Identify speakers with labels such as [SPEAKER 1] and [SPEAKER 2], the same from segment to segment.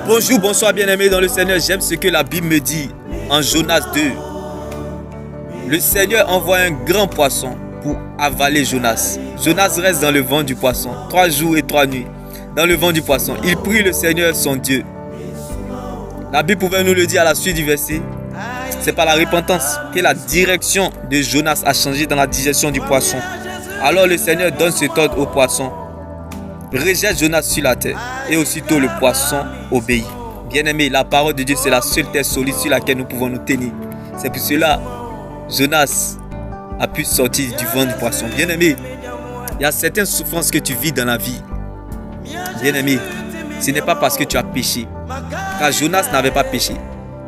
[SPEAKER 1] Bonjour, bonsoir bien-aimés dans le Seigneur. J'aime ce que la Bible me dit en Jonas 2. Le Seigneur envoie un grand poisson pour avaler Jonas. Jonas reste dans le ventre du poisson 3 jours et 3 nuits. Dans le ventre du poisson, il prie le Seigneur son Dieu. La Bible pouvait nous le dire à la suite du verset. C'est par la repentance que la direction de Jonas a changé dans la digestion du poisson. Alors le Seigneur donne cet ordre au poisson. Rejette Jonas sur la terre et aussitôt le poisson obéit. Bien-aimé, la parole de Dieu c'est la seule terre solide sur laquelle nous pouvons nous tenir. C'est pour cela Jonas a pu sortir du ventre du poisson. Bien-aimé, il y a certaines souffrances que tu vis dans la vie. Bien-aimé, ce n'est pas parce que tu as péché. Car Jonas n'avait pas péché.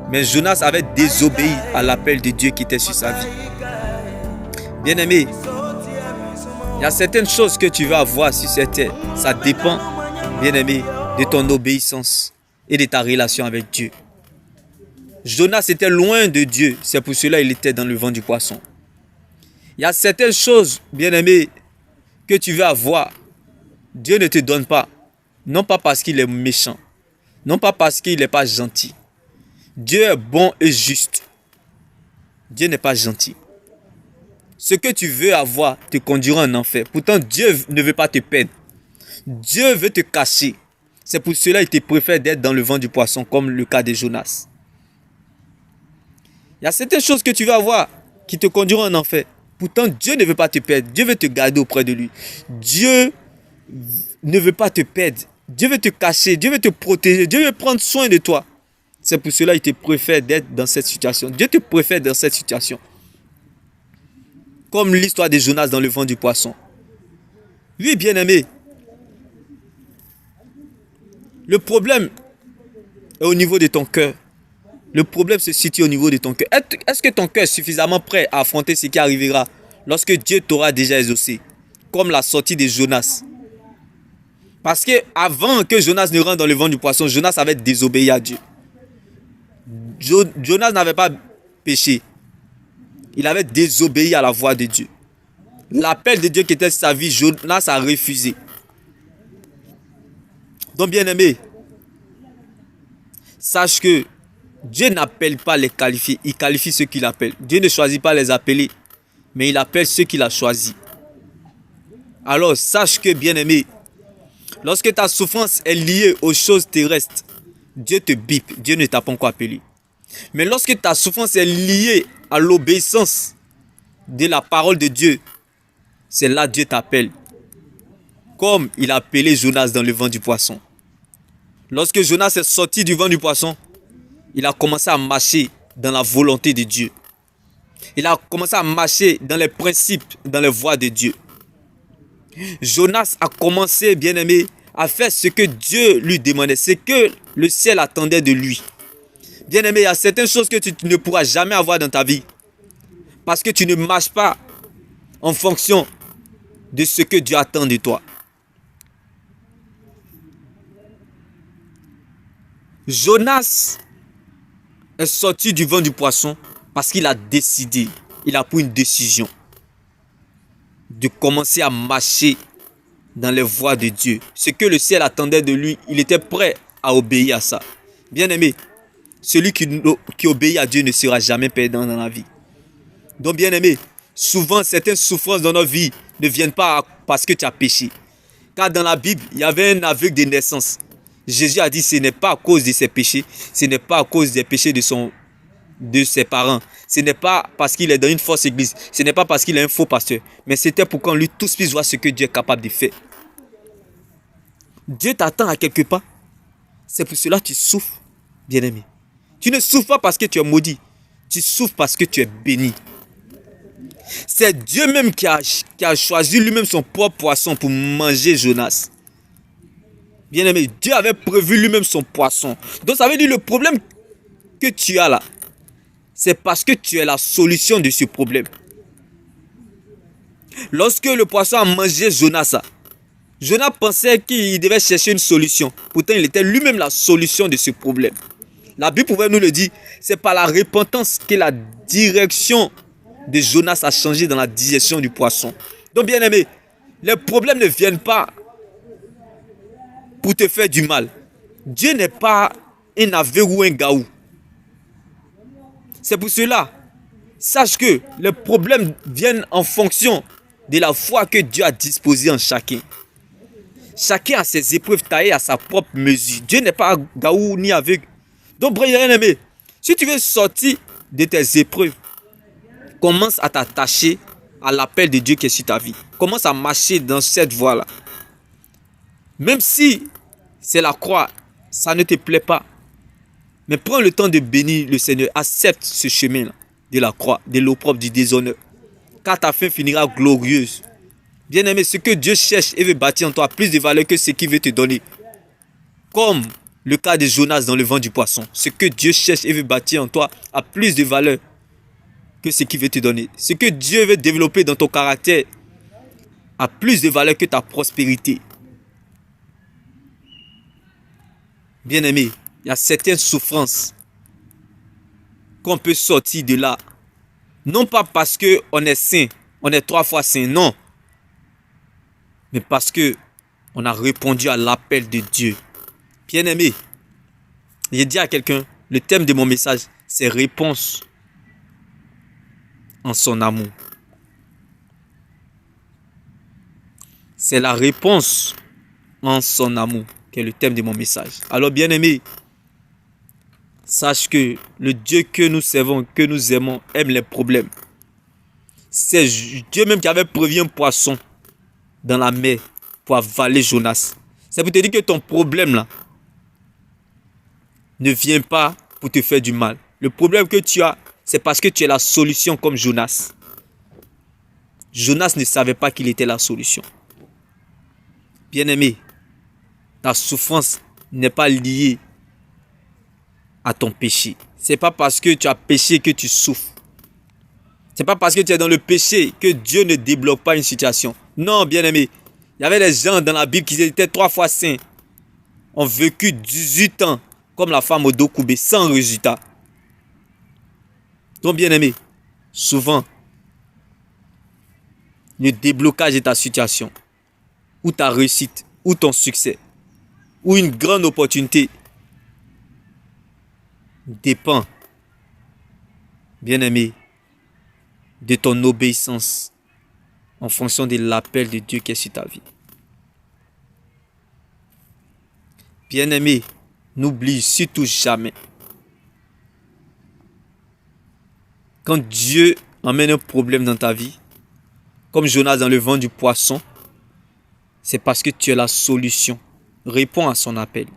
[SPEAKER 1] Mais Jonas avait désobéi à l'appel de Dieu qui était sur sa vie. Bien-aimé, il y a certaines choses que tu vas avoir sur cette terre. Ça dépend, bien-aimé, de ton obéissance et de ta relation avec Dieu. Jonas était loin de Dieu. C'est pour cela qu'il était dans le ventre du poisson. Il y a certaines choses, bien-aimé, que tu veux avoir. Dieu ne te donne pas. Non pas parce qu'il est méchant. Non pas parce qu'il n'est pas gentil. Dieu est bon et juste. Dieu n'est pas gentil. Ce que tu veux avoir te conduira en enfer. Pourtant, Dieu ne veut pas te perdre. Dieu veut te cacher. C'est pour cela qu'il te préfère d'être dans le ventre du poisson, comme le cas de Jonas. Il y a certaines choses que tu veux avoir qui te conduiront en enfer. Pourtant, Dieu ne veut pas te perdre. Dieu veut te garder auprès de lui. Dieu ne veut pas te perdre. Dieu veut te cacher. Dieu veut te protéger. Dieu veut prendre soin de toi. C'est pour cela qu'il te préfère d'être dans cette situation. Dieu te préfère dans cette situation. Comme l'histoire de Jonas dans le ventre du poisson. Oui, bien-aimé. Le problème est au niveau de ton cœur. Le problème se situe au niveau de ton cœur. Est-ce que ton cœur est suffisamment prêt à affronter ce qui arrivera lorsque Dieu t'aura déjà exaucé? Comme la sortie de Jonas. Parce que avant que Jonas ne rentre dans le ventre du poisson, Jonas avait désobéi à Dieu. Jonas n'avait pas péché. Il avait désobéi à la voix de Dieu. L'appel de Dieu qui était sur sa vie, Jonas a refusé. Donc bien aimé, sache que Dieu n'appelle pas les qualifiés, il qualifie ceux qu'il appelle. Dieu ne choisit pas les appelés, mais il appelle ceux qu'il a choisis. Alors sache que bien aimé, lorsque ta souffrance est liée aux choses terrestres, Dieu te bipe, Dieu ne t'a pas encore appelé. Mais lorsque ta souffrance est liée à l'obéissance de la parole de Dieu, c'est là que Dieu t'appelle. Comme il a appelé Jonas dans le ventre du poisson. Lorsque Jonas est sorti du ventre du poisson, il a commencé à marcher dans la volonté de Dieu. Il a commencé à marcher dans les principes, dans les voies de Dieu. Jonas a commencé, bien aimé, à faire ce que Dieu lui demandait, ce que le ciel attendait de lui. Bien aimé, il y a certaines choses que tu ne pourras jamais avoir dans ta vie. Parce que tu ne marches pas en fonction de ce que Dieu attend de toi. Jonas est sorti du ventre du poisson parce qu'il a décidé, il a pris une décision de commencer à marcher dans les voies de Dieu. Ce que le ciel attendait de lui, il était prêt à obéir à ça. Bien aimé, celui qui obéit à Dieu ne sera jamais perdant dans la vie. Donc bien aimé, souvent certaines souffrances dans notre vie ne viennent pas parce que tu as péché. Car dans la Bible, il y avait un aveugle de naissance. Jésus a dit ce n'est pas à cause de ses péchés, ce n'est pas à cause des péchés de ses parents. Ce n'est pas parce qu'il est dans une fausse église, ce n'est pas parce qu'il est un faux pasteur. Mais c'était pour qu'on lui tous puisse voir ce que Dieu est capable de faire. Dieu t'attend à quelque part. C'est pour cela que tu souffres, bien-aimé. Tu ne souffres pas parce que tu es maudit. Tu souffres parce que tu es béni. C'est Dieu même qui a choisi lui-même son propre poisson pour manger Jonas. Bien-aimé, Dieu avait prévu lui-même son poisson. Donc ça veut dire le problème que tu as là, c'est parce que tu es la solution de ce problème. Lorsque le poisson a mangé Jonas, Jonas pensait qu'il devait chercher une solution. Pourtant, il était lui-même la solution de ce problème. La Bible pouvait nous le dire, c'est par la repentance que la direction de Jonas a changé dans la digestion du poisson. Donc bien aimé, les problèmes ne viennent pas pour te faire du mal. Dieu n'est pas un aveugle ou un gaou. C'est pour cela, sache que les problèmes viennent en fonction de la foi que Dieu a disposée en chacun. Chacun a ses épreuves taillées à sa propre mesure. Dieu n'est pas gaou ni aveugle. Donc, bien aimé, si tu veux sortir de tes épreuves, commence à t'attacher à l'appel de Dieu qui est sur ta vie. Commence à marcher dans cette voie-là. Même si c'est la croix, ça ne te plaît pas. Mais prends le temps de bénir le Seigneur. Accepte ce chemin-là de la croix, de l'opprobre, du déshonneur. Car ta fin finira glorieuse. Bien-aimé, ce que Dieu cherche et veut bâtir en toi a plus de valeur que ce qu'il veut te donner. Comme le cas de Jonas dans le ventre du poisson. Ce que Dieu cherche et veut bâtir en toi a plus de valeur que ce qu'il veut te donner. Ce que Dieu veut développer dans ton caractère a plus de valeur que ta prospérité. Bien-aimé, il y a certaines souffrances qu'on peut sortir de là. Non pas parce qu'on est saint, on est 3 fois saint, non. Mais parce qu'on a répondu à l'appel de Dieu. Bien-aimé, j'ai dit à quelqu'un, le thème de mon message, c'est réponse en son amour. C'est la réponse en son amour qui est le thème de mon message. Alors bien-aimé, sache que le Dieu que nous servons, que nous aimons, aime les problèmes. C'est Dieu même qui avait prévu un poisson dans la mer pour avaler Jonas. C'est pour te dire que ton problème là ne vient pas pour te faire du mal. Le problème que tu as, c'est parce que tu es la solution comme Jonas. Jonas ne savait pas qu'il était la solution. Bien-aimé, ta souffrance n'est pas liée à ton péché. C'est pas parce que tu as péché que tu souffres. C'est pas parce que tu es dans le péché que Dieu ne débloque pas une situation. Non, bien-aimé, il y avait des gens dans la Bible qui étaient 3 fois saints, ont vécu 18 ans comme la femme au dos courbé, sans résultat. Donc, bien-aimé, souvent, le déblocage de ta situation, ou ta réussite, ou ton succès, ou une grande opportunité, dépend, bien-aimé, de ton obéissance en fonction de l'appel de Dieu qui est sur ta vie. Bien-aimé, n'oublie surtout jamais, quand Dieu emmène un problème dans ta vie, comme Jonas dans le ventre du poisson, c'est parce que tu es la solution. Réponds à son appel.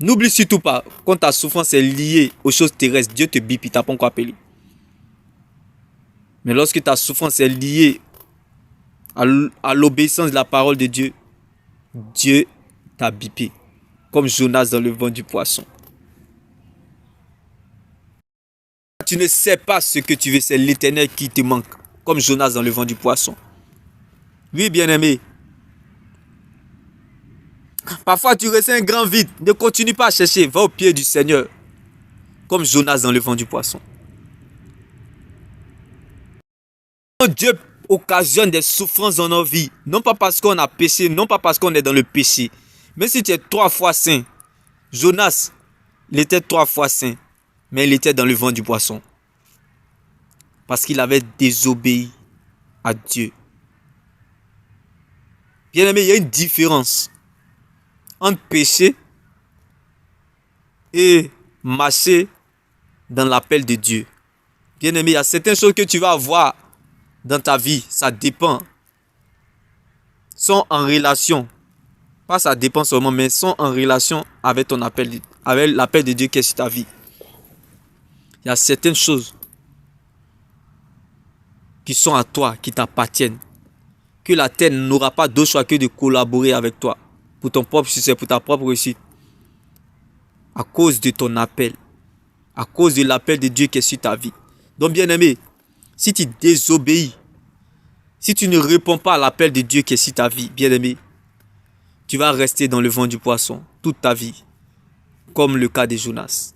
[SPEAKER 1] N'oublie surtout pas, quand ta souffrance est liée aux choses terrestres, Dieu te bip, il t'a pas encore appelé. Mais lorsque ta souffrance est liée à l'obéissance de la parole de Dieu, Dieu t'a bipé, comme Jonas dans le ventre du poisson. Tu ne sais pas ce que tu veux, c'est l'Éternel qui te manque, comme Jonas dans le ventre du poisson. Oui, bien-aimé. Parfois, tu ressens un grand vide. Ne continue pas à chercher. Va au pied du Seigneur, comme Jonas dans le ventre du poisson. Dieu occasionne des souffrances dans nos vies, non pas parce qu'on a péché, non pas parce qu'on est dans le péché. Mais si tu es 3 fois saint, Jonas, il était 3 fois saint, mais il était dans le ventre du poisson. Parce qu'il avait désobéi à Dieu. Bien aimé, il y a une différence entre pécher et marcher dans l'appel de Dieu. Bien aimé, il y a certaines choses que tu vas avoir dans ta vie, ça dépend, sont en relation, pas ça dépend seulement, mais sont en relation avec ton appel, avec l'appel de Dieu qui est sur ta vie. Il y a certaines choses qui sont à toi, qui t'appartiennent, que la terre n'aura pas d'autre choix que de collaborer avec toi pour ton propre succès, pour ta propre réussite, à cause de ton appel, à cause de l'appel de Dieu qui est sur ta vie. Donc bien aimé, si tu désobéis, si tu ne réponds pas à l'appel de Dieu qui est sur ta vie, bien aimé, tu vas rester dans le ventre du poisson toute ta vie, comme le cas de Jonas.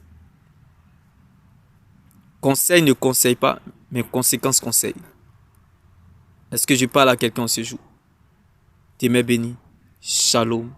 [SPEAKER 1] Conseil ne conseille pas, mais conséquence conseille. Est-ce que je parle à quelqu'un ce jour? T'es béni. Shalom.